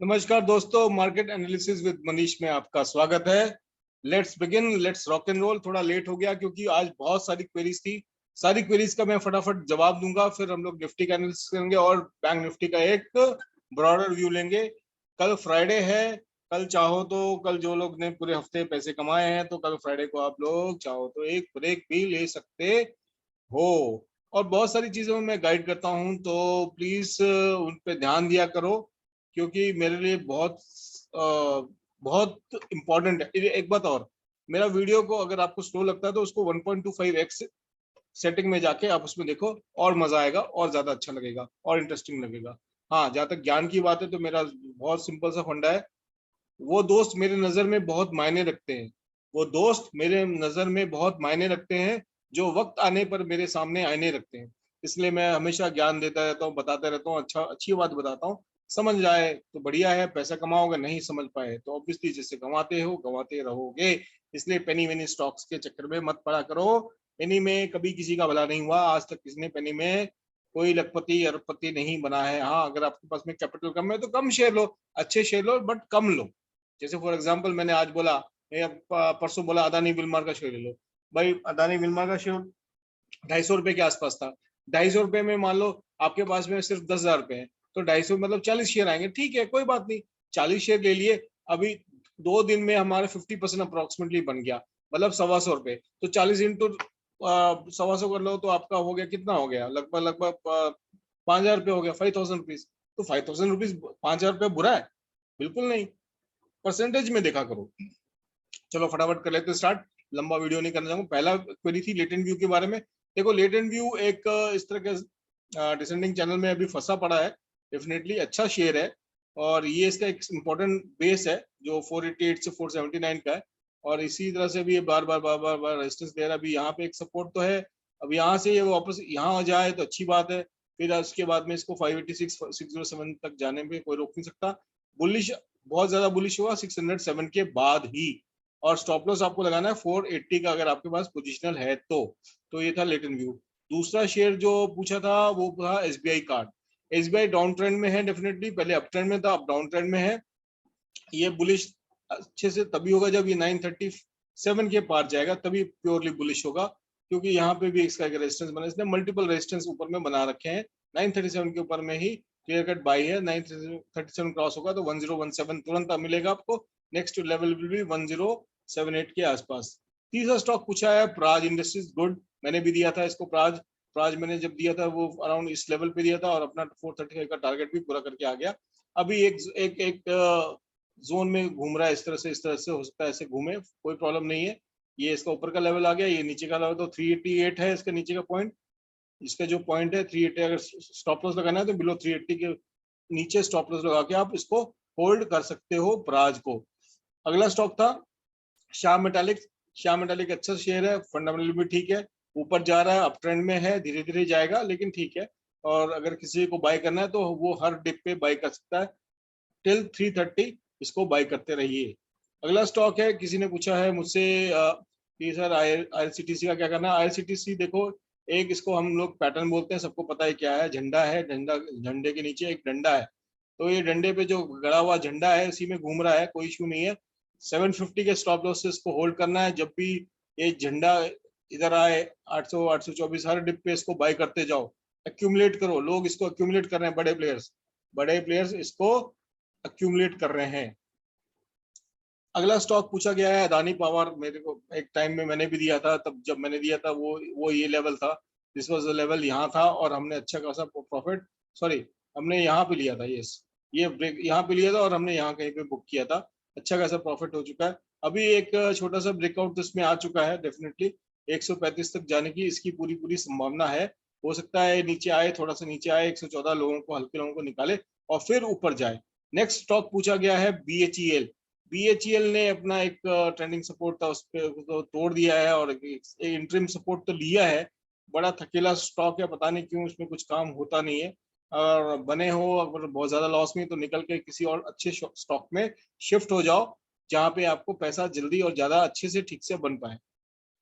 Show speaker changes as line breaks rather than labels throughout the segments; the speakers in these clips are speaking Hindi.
नमस्कार दोस्तों, मार्केट एनालिसिस विद मनीष में आपका स्वागत है। Let's begin, let's rock and roll. थोड़ा लेट हो गया क्योंकि आज बहुत सारी क्वेरीज थी। सारी क्वेरीज का मैं फटाफट जवाब दूंगा, फिर हम लोग निफ्टी का एनालिसिस करेंगे और बैंक निफ्टी का एक ब्रॉडर व्यू लेंगे। कल फ्राइडे है। कल चाहो तो, कल जो लोग ने पूरे हफ्ते पैसे कमाए हैं तो कल फ्राइडे को आप लोग चाहो तो एक ब्रेक भी ले सकते हो। और बहुत सारी चीजों में मैं गाइड करता हूं, तो प्लीज उन पे ध्यान दिया करो क्योंकि मेरे लिए बहुत इंपॉर्टेंट है। एक बात और, मेरा वीडियो को अगर आपको स्लो लगता है तो उसको 1.25x सेटिंग में जाके आप उसमें देखो, और मजा आएगा और ज्यादा अच्छा लगेगा और इंटरेस्टिंग लगेगा। हाँ, जहां तक ज्ञान की बात है तो मेरा बहुत सिंपल सा फंडा है। वो दोस्त मेरे नजर में बहुत मायने रखते हैं, वो दोस्त मेरे नजर में बहुत मायने रखते हैं जो वक्त आने पर मेरे सामने आईने रखते हैं। इसलिए मैं हमेशा ज्ञान देता रहता हूँ, बताता रहता हूँ, अच्छी बात बताता हूँ। समझ जाए तो बढ़िया है, पैसा कमाओगे, नहीं समझ पाए तो ऑब्वियसली जैसे कमाते हो गंवाते रहोगे। इसलिए पेनी वेनी स्टॉक्स के चक्कर में मत पड़ा करो। पेनी में कभी किसी का भला नहीं हुआ, आज तक किसी ने पेनी में कोई लखपति अरबपति नहीं बना है। हाँ, अगर आपके पास में कैपिटल कम है तो कम शेयर लो, अच्छे शेयर लो बट कम लो। जैसे फॉर एग्जाम्पल मैंने आज बोला, परसों बोला अदानी विल्मार का शेयर ले लो। भाई अदानी विल्मार का शेयर 250 रुपए के आसपास था। 250 रुपए में मान लो आपके पास में सिर्फ 10,000 रुपए है, तो 250 मतलब 40 शेयर आएंगे। ठीक है, कोई बात नहीं, 40 शेयर ले लिए। अभी 2 दिन में हमारे 50% अप्रोक्सीमेटली बन गया, मतलब 125 रुपए। तो 40 इंटू 125 कर लो तो आपका हो गया, कितना हो गया, लगभग लगभग 5,000 रुपये हो गया, 5,000 रुपीज। तो 5,000 रुपीज, 5,000 रुपये बुरा है? बिल्कुल नहीं, परसेंटेज में देखा करो। चलो फटाफट कर लेते स्टार्ट, लंबा वीडियो नहीं करना चाहूंगा। पहला क्वेरी थी लेटेंट व्यू के बारे में। देखो लेटेंट व्यू एक इस तरह के डिसेंडिंग चैनल में अभी फंसा पड़ा है। डेफिनेटली अच्छा शेयर है और ये इसका एक इम्पोर्टेंट बेस है जो 488 से 479 का है। और इसी तरह से भी ये बार बार बार बार बार रेजिस्टेंस दे रहा है। अभी यहाँ पे एक सपोर्ट तो है, अब यहाँ से ये वापस यहाँ आ जाए तो अच्छी बात है। फिर उसके बाद में इसको 586 607 तक जाने में कोई रोक नहीं सकता। बुलिश, बहुत ज्यादा बुलिश हुआ 607 के बाद ही। और स्टॉप लॉस आपको लगाना है 480 का, अगर आपके पास पोजिशनल है तो ये था लेटेंट व्यू। दूसरा शेयर जो पूछा था वो था SBI card. SBI down trend में है डेफिनेटली, पहले अप ट्रेंड में था, अब डाउन ट्रेंड में है। ये बुलिश अच्छे से तभी होगा जब ये 937 के पार जाएगा, तभी प्योरली बुलिश होगा। क्योंकि यहाँ पे भी इसका एक रेजिस्टेंस बना, इसने मल्टीपल रेजिस्टेंस ऊपर में बना रखे हैं। 937 के ऊपर में ही क्लियर कट बाई है। 937 क्रॉस होगा तो 1017 तुरंत मिलेगा आपको। नेक्स्ट लेवल विल भी 1078 के आसपास। तीसरा स्टॉक पूछा है प्राज इंडस्ट्रीज। गुड, मैंने भी दिया था इसको प्राज। प्राज मैंने जब दिया था वो अराउंड इस लेवल पे दिया था और अपना 435 का टारगेट भी पूरा करके आ गया। अभी एक एक एक जोन में घूम रहा है, इस तरह से हो सकता है ऐसे घूमे, कोई प्रॉब्लम नहीं है। ये इसका ऊपर का लेवल आ गया, ये नीचे का लेवल तो 388 है इसका नीचे का पॉइंट। इसका जो पॉइंट है 380, अगर स्टॉप लॉस लगाना है तो बिलो 380 के नीचे स्टॉप लॉस लगा के आप इसको होल्ड कर सकते हो प्राज को। अगला स्टॉक था श्याम मेटालिक्स। श्याम मेटालिक अच्छा शेयर है, फंडामेंटल भी ठीक है, ऊपर जा रहा है, अप ट्रेंड में है, धीरे धीरे जाएगा लेकिन ठीक है। और अगर किसी को बाय करना है तो वो हर डिप पे बाय कर सकता है टिल 330, इसको बाय करते रहिए। अगला स्टॉक है, किसी ने पूछा है मुझसे कि सर आईआरसीटीसी का क्या करना है। आईआरसीटीसी देखो, एक इसको हम लोग पैटर्न बोलते हैं, सबको पता है क्या है, झंडा है, झंडा, झंडे के नीचे एक डंडा है। तो ये डंडे पे जो गड़ा हुआ झंडा है इसी में घूम रहा है, कोई इशू नहीं है। 750 के स्टॉप लॉस से इसको होल्ड करना है। जब भी ये झंडा इधर आए 800 824 हर डिप पे इसको बाय करते जाओ, एक्यूमुलेट करो। लोग इसको एक्यूमुलेट कर रहे हैं, बड़े प्लेयर्स इसको एक्यूमुलेट कर रहे हैं। अगला स्टॉक पूछा गया है अदानी पावर। मेरे को एक टाइम में मैंने भी दिया था, तब जब मैंने दिया था वो ये लेवल था, दिस वाज द लेवल यहाँ था और हमने अच्छा खासा प्रॉफिट, सॉरी, हमने यहाँ पे लिया था, ये ब्रेक यहाँ पे लिया था और हमने यहाँ कहीं पे बुक किया था। अच्छा खासा प्रॉफिट हो चुका है। अभी एक छोटा सा ब्रेकआउट इसमें आ चुका है, डेफिनेटली 135 तक जाने की इसकी पूरी पूरी संभावना है। हो सकता है नीचे आए, थोड़ा सा नीचे आए, 114 लोगों को, हल्के लोगों को निकाले और फिर ऊपर जाए। नेक्स्ट स्टॉक पूछा गया है बीएचईएल। बीएचईएल ने अपना एक ट्रेंडिंग सपोर्ट था उस पर तो तोड़ दिया है और इंटरिम सपोर्ट तो लिया है। बड़ा थकेला स्टॉक है, पता नहीं क्यों इसमें कुछ काम होता नहीं है। और बने हो अगर बहुत ज्यादा लॉस में तो निकल के किसी और अच्छे स्टॉक में शिफ्ट हो जाओ, जहां पे आपको पैसा जल्दी और ज्यादा अच्छे से ठीक से बन पाए।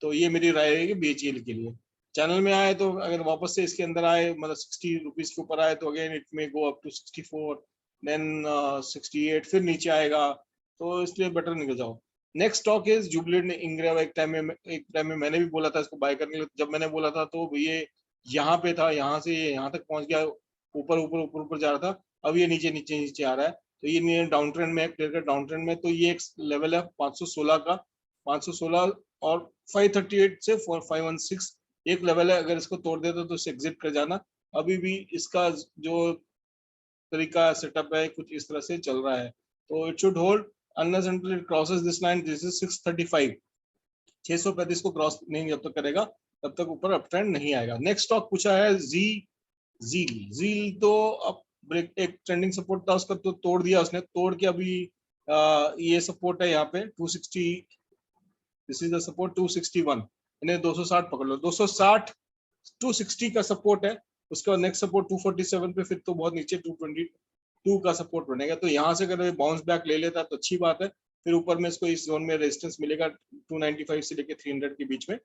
तो ये मेरी राय रहेगी बीएचईएल के लिए। चैनल में आए तो अगर वापस से इसके अंदर आए, मतलब 60 रुपीज के ऊपर आए तो again it may go up to 64, then 68 फिर नीचे आएगा, तो इसलिए बेटर निकल जाओ। Next stock is Jubilant Ingrevia. एक टाइम में मैंने भी बोला था इसको बाय करने के लिए। जब मैंने बोला था तो ये यहाँ पे था, यहाँ से ये यहाँ तक पहुंच गया, ऊपर ऊपर ऊपर ऊपर जा रहा था, अब ये नीचे नीचे नीचे आ रहा है। तो ये डाउन ट्रेंड में, क्लियर कट डाउन ट्रेंड में। तो ये एक लेवल है 516 का, 516 और 538 से 516 एक लेवल है। अगर इसको तोड़ देता तो इसे एग्जिट कर जाना। अभी भी इसका जो तरीका सेटअप है कुछ इस तरह से चल रहा है। तो it should hold unless until it crosses this line, this is 635। 635 को क्रॉस नहीं जब तक करेगा तब तक ऊपर अप ट्रेंड नहीं आएगा। नेक्स्ट स्टॉक पूछा है जील। तो अब ब्रेक, एक ट्रेंडिंग सपोर्ट था उसका, तो तोड़ दिया उसने। तोड़ के अभी ये सपोर्ट है यहाँ पे 260, दिस इज द सपोर्ट 261, इन्हें 260 पकड़ लो। 260 260 का सपोर्ट है। उसके बाद नेक्स्ट सपोर्ट 247 पे, फिर तो बहुत नीचे 222 का सपोर्ट बनेगा। तो यहाँ से अगर बाउंस बैक ले लेता तो अच्छी बात है। फिर ऊपर में इसको इस जोन में रेजिस्टेंस मिलेगा 295 से लेके 300 के बीच में।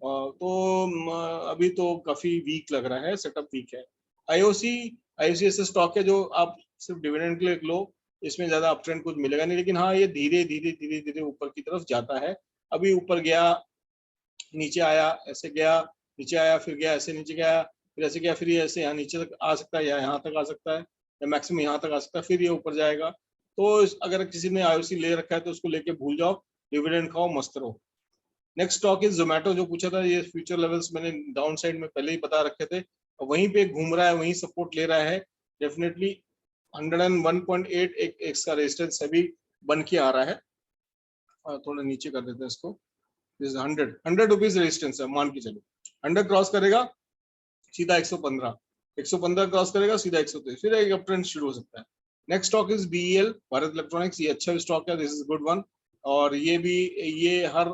तो अभी तो काफी वीक लग रहा है, सेटअप वीक है। आईओसी ऐसे स्टॉक है जो आप सिर्फ डिविडेंड के लिए लो, इसमें ज्यादा अप ट्रेंड कुछ मिलेगा नहीं, लेकिन हाँ ये धीरे धीरे धीरे धीरे ऊपर की तरफ जाता है। अभी ऊपर गया, नीचे आया, ऐसे गया, नीचे आया, फिर गया, ऐसे नीचे गया, फिर ऐसे गया, फिर ये ऐसे यहाँ नीचे तक आ सकता है या यहाँ तक आ सकता है या मैक्सिमम यहाँ तक आ सकता है, फिर ये ऊपर जाएगा। तो अगर किसी ने आईओसी ले रखा है तो उसको लेके भूल जाओ, डिविडेंड खाओ, मस्त रहो। Next stock is Zomato. जो पूछा था, ये फ्यूचर लेवल्स मैंने डाउन साइड में पहले ही बता रखे थे, वहीं पे घूम रहा है, वहीं सपोर्ट ले रहा है डेफिनेटली। 101.8 एक इसका रेजिस्टेंस अभी बन के आ रहा है। थोड़ा नीचे कर देते हैं इसको। 100 रुपीज रेजिस्टेंस है, मान के चलो 100 क्रॉस करेगा सीधा 115, 115 क्रॉस करेगा सीधा 123, फिर एक अप ट्रेंड शुरू हो सकता है। Next stock is BEL, Bharat electronics. ये अच्छा स्टॉक है, दिस इज गुड वन। और ये भी, ये हर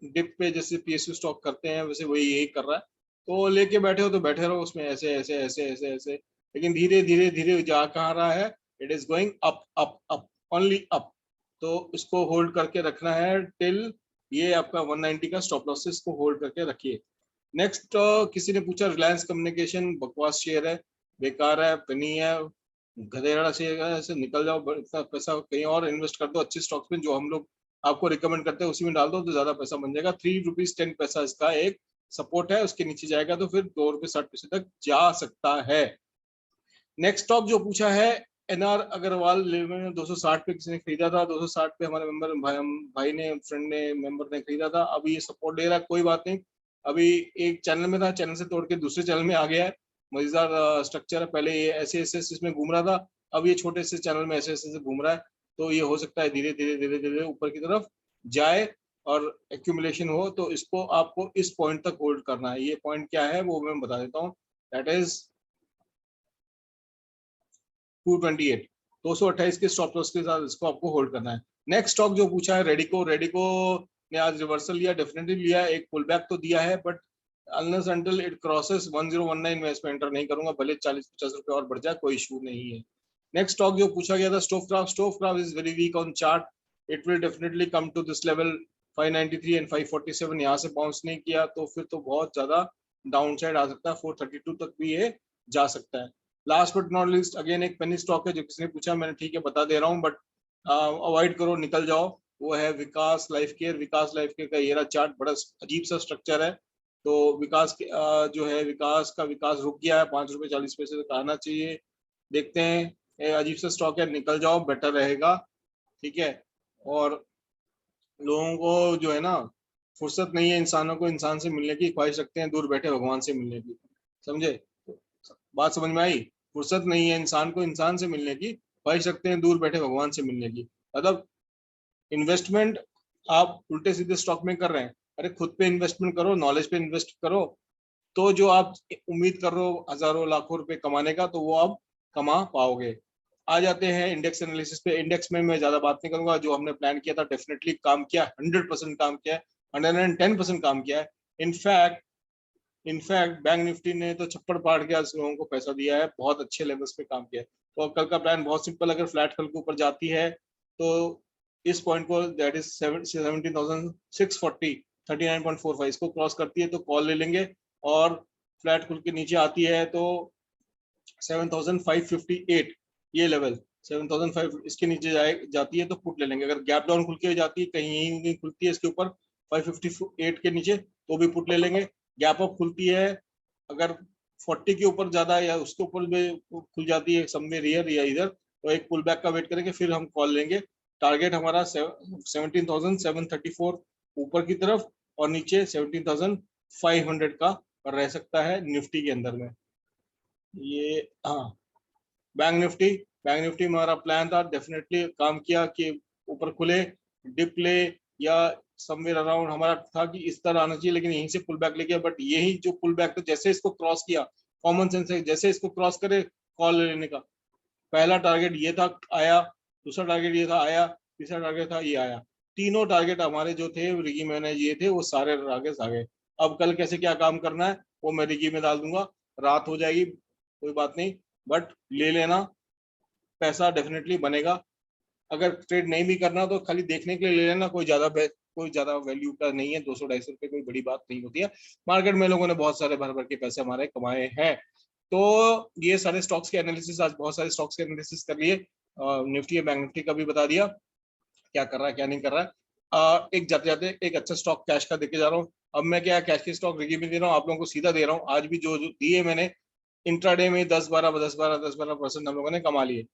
डिप पे जैसे पीएसयू स्टॉक करते हैं वैसे वही यही कर रहा है। तो लेके बैठे हो तो बैठे रहो उसमें, ऐसे ऐसे ऐसे ऐसे ऐसे, लेकिन धीरे धीरे धीरे जा कहाँ रहा है, it is going up up up, only up. तो इसको होल्ड करके रखना है टिल ये आपका 190 का स्टॉप लॉसेस को होल्ड करके रखिए। नेक्स्ट किसी ने पूछा रिलायंस कम्युनिकेशन, बकवास शेयर है, बेकार है, पनी है, गधेड़ा शेयर है, ऐसे निकल जाओ, इतना पैसा कहीं और इन्वेस्ट कर दो अच्छे स्टॉक्स में जो हम लोग आपको रिकमेंड करते हैं, उसी में डाल दो तो ज्यादा पैसा बन जाएगा। 3 रुपीज 10 पैसा इसका एक सपोर्ट है, उसके नीचे जाएगा तो फिर 2 रुपये 60 पैसे तक जा सकता है। नेक्स्ट स्टॉक जो पूछा है एनआर अग्रवाल, 260 पे किसी ने खरीदा था, 260 पे हमारे मेंबर भाई ने, फ्रेंड ने, मेंबर ने खरीदा था। अभी ये सपोर्ट दे रहा है, कोई बात नहीं। अभी एक चैनल में था, चैनल से तोड़ के दूसरे चैनल में आ गया है। मजेदार स्ट्रक्चर है, पहले ये ऐसे ऐसे इसमें घूम रहा था, अब ये छोटे से चैनल में ऐसे ऐसे घूम रहा है। तो ये हो सकता है धीरे धीरे धीरे धीरे ऊपर की तरफ जाए और एक्यूमुलेशन हो। तो इसको आपको इस पॉइंट तक होल्ड करना है। ये पॉइंट क्या है वो मैं बता देता हूँ, दैट इज 228, 228 के स्टॉप लॉस के साथ इसको आपको होल्ड करना है। नेक्स्ट स्टॉक जो पूछा है रेडिको, रेडिको ने आज रिवर्सल लिया, डेफिनेटली लिया, एक पुल बैक तो दिया है, but unless until it crosses 1019 में इसमें एंटर नहीं करूंगा, भले 40-50 रुपए और बढ़ जाए, कोई इशू नहीं है। नेक्स्ट स्टॉक जो पूछा गया था Stovekraft, Stovekraft is very weak on chart, it will definitely come to this level 593 and 547। यहाँ से बाउंस नहीं किया तो फिर तो बहुत ज्यादा डाउन साइड आ सकता है, 432 तक भी ये जा सकता है। Last but not list again एक पेनी स्टॉक है जो किसी ने पूछा, मैंने ठीक है बता दे रहा हूँ, बट अवॉइड करो, निकल जाओ। वो है विकास लाइफ केयर। विकास लाइफ केयर का ये चार्ट बड़ा अजीब सा स्ट्रक्चर है। तो विकास जो है विकास का, विकास रुक गया है, 5 रुपए 40 पैसे तक आना चाहिए। देखते हैं, अजीब सा स्टॉक है, निकल जाओ, बेटर रहेगा, ठीक है। और लोगों को जो है ना, फुर्सत नहीं है इंसानों को इंसान से मिलने की, ख्वाहिश रखते हैं दूर बैठे भगवान से मिलने की। समझे बात, समझ में आई? फुर्सत नहीं है इंसान को इंसान से मिलने की, ख्वाहिश रखते हैं दूर बैठे भगवान से मिलने की। मतलब इन्वेस्टमेंट आप उल्टे सीधे स्टॉक में कर रहे हैं, अरे खुद पे इन्वेस्टमेंट करो, नॉलेज पे इन्वेस्ट करो, तो जो आप उम्मीद कर रहे हो हजारों लाखों रुपए कमाने का, तो वो आप कमा पाओगे। आ जाते हैं इंडेक्स एनालिसिस पे। इंडेक्स में मैं ज्यादा बात नहीं करूंगा, जो हमने प्लान किया था डेफिनेटली काम किया, 100% काम किया है, 110% काम किया है। इनफैक्ट बैंक निफ्टी ने तो छप्पड़ फाड़ के आज लोगों को पैसा दिया है, बहुत अच्छे लेवल्स पे काम किया है। तो कल का प्लान बहुत सिंपल, अगर फ्लैट कल के ऊपर जाती है तो इस पॉइंट को, दैट इज 17,640, 39.45, इसको क्रॉस करती है तो कॉल ले लेंगे, और फ्लैट खुल के नीचे आती है तो 7,558 ये लेवल, 7005 इसके नीचे जाती है तो पुट ले लेंगे। अगर गैप डाउन खुल के जाती है, कहीं यहीं खुलती है इसके ऊपर 558 के नीचे, तो भी पुट ले लेंगे। गैप अप खुलती है अगर 40 के ऊपर ज्यादा या उसके ऊपर भी खुल जाती है समवेयर हियर या इधर, तो एक पुल बैक का वेट करेंगे, फिर हम कॉल लेंगे। टारगेट हमारा 17,734 ऊपर की तरफ, और नीचे 17,500 का रह सकता है निफ्टी के अंदर में। ये हाँ, बैंक निफ्टी में हमारा प्लान था, डेफिनेटली काम किया कि ऊपर खुले, डिप ले, या समवेयर अराउंड हमारा था कि इस तरह आना चाहिए, लेकिन यहीं से पुल बैक ले गया। बट यही जो पुल बैक, तो जैसे इसको क्रॉस किया, कॉमन सेंस है, जैसे इसको क्रॉस करे कॉल लेने का। पहला टारगेट ये था, आया। दूसरा टारगेट ये था, आया। तीसरा टारगेट था, ये आया। तीनों टारगेट हमारे जो थे रिगी मैंने ये थे, वो सारे टारगेट आ गए। अब कल कैसे क्या काम करना है वो मैं रिगी में डाल दूंगा। रात हो जाएगी कोई बात नहीं, बट ले लेना, पैसा डेफिनेटली बनेगा। अगर ट्रेड नहीं भी करना तो खाली देखने के लिए ले लेना, कोई ज्यादा वैल्यू का नहीं है। 200-250 रुपए कोई बड़ी बात नहीं होती है। मार्केट में लोगों ने बहुत सारे भर भर के पैसे हमारे कमाए हैं। तो ये सारे स्टॉक्स के एनालिसिस, आज बहुत सारे स्टॉक्स के एनालिसिस कर लिए। निफ्टी बैंक निफ्टी का भी बता दिया क्या कर रहा है क्या नहीं कर रहा है। एक जाते जाते एक अच्छा स्टॉक कैश का देके जा रहा हूँ। अब मैं क्या कैश के स्टॉक रिगी में दे रहा हूँ, आप लोगों को सीधा दे रहा हूँ। आज भी जो दिए मैंने इंट्राडे में 10-12% हम लोगों ने कमा लिए।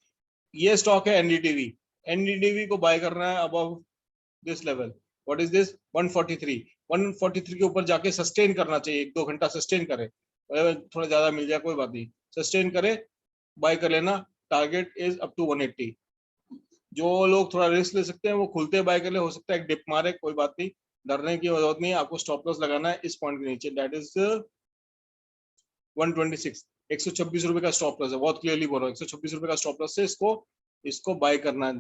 ये स्टॉक है एनडीटीवी। एनडीटीवी को बाय करना है above this level. What is this? 143। 143 के ऊपर जाके सस्टेन करना चाहिए, 1-2 घंटा सस्टेन करे, थोड़ा ज्यादा मिल जाए कोई बात नहीं, सस्टेन करे, बाय कर लेना। Target is up to 180। जो लोग थोड़ा रिस्क ले सकते हैं वो खुलते बाय कर ले, हो सकता है एक डिप मारे, कोई बात नहीं, डरने की जरूरत नहीं है। आपको स्टॉप लॉस लगाना है इस पॉइंट के नीचे, दैट इज 126। 126 रुपए का स्टॉप लॉस है, बहुत क्लियरली बोल रहा हूँ। 126 रुपए का स्टॉप लॉस से इसको बाय करना है।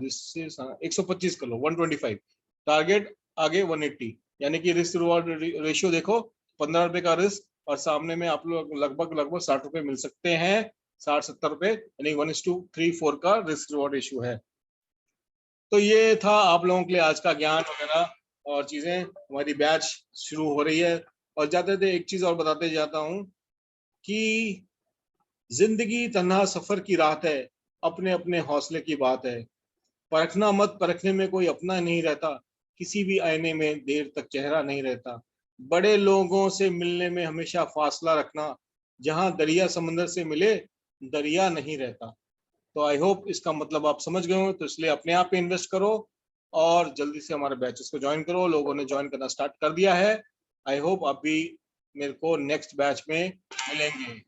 125 कर लो, 125। टारगेट आगे 180, यानी कि रिस्क रिवॉर्ड रेशियो देखो, 15 रुपए का रिस्क, और सामने में आप लोग लगभग 60 रुपए मिल सकते हैं, 60-70 रुपए, यानी 1:3-4 का रिस्क रिवॉर्ड रेशियो है। तो ये था आप लोगों के लिए आज का ज्ञान वगैरह और चीजें। हमारी बैच शुरू हो रही है, और जाते थे एक चीज और बताते जाता हूँ कि जिंदगी तन्हा सफर की रात है, अपने अपने हौसले की बात है। परखना मत, परखने में कोई अपना नहीं रहता, किसी भी आईने में देर तक चेहरा नहीं रहता। बड़े लोगों से मिलने में हमेशा फासला रखना, जहां दरिया समंदर से मिले दरिया नहीं रहता। तो आई होप इसका मतलब आप समझ गए हो, तो इसलिए अपने आप पे इन्वेस्ट करो और जल्दी से हमारे बैचेस को ज्वाइन करो। लोगों ने ज्वाइन करना स्टार्ट कर दिया है। आई होप आप भी मेरे को नेक्स्ट बैच में मिलेंगे।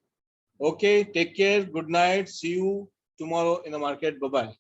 Okay, take care, good night, see you tomorrow in the market, bye bye.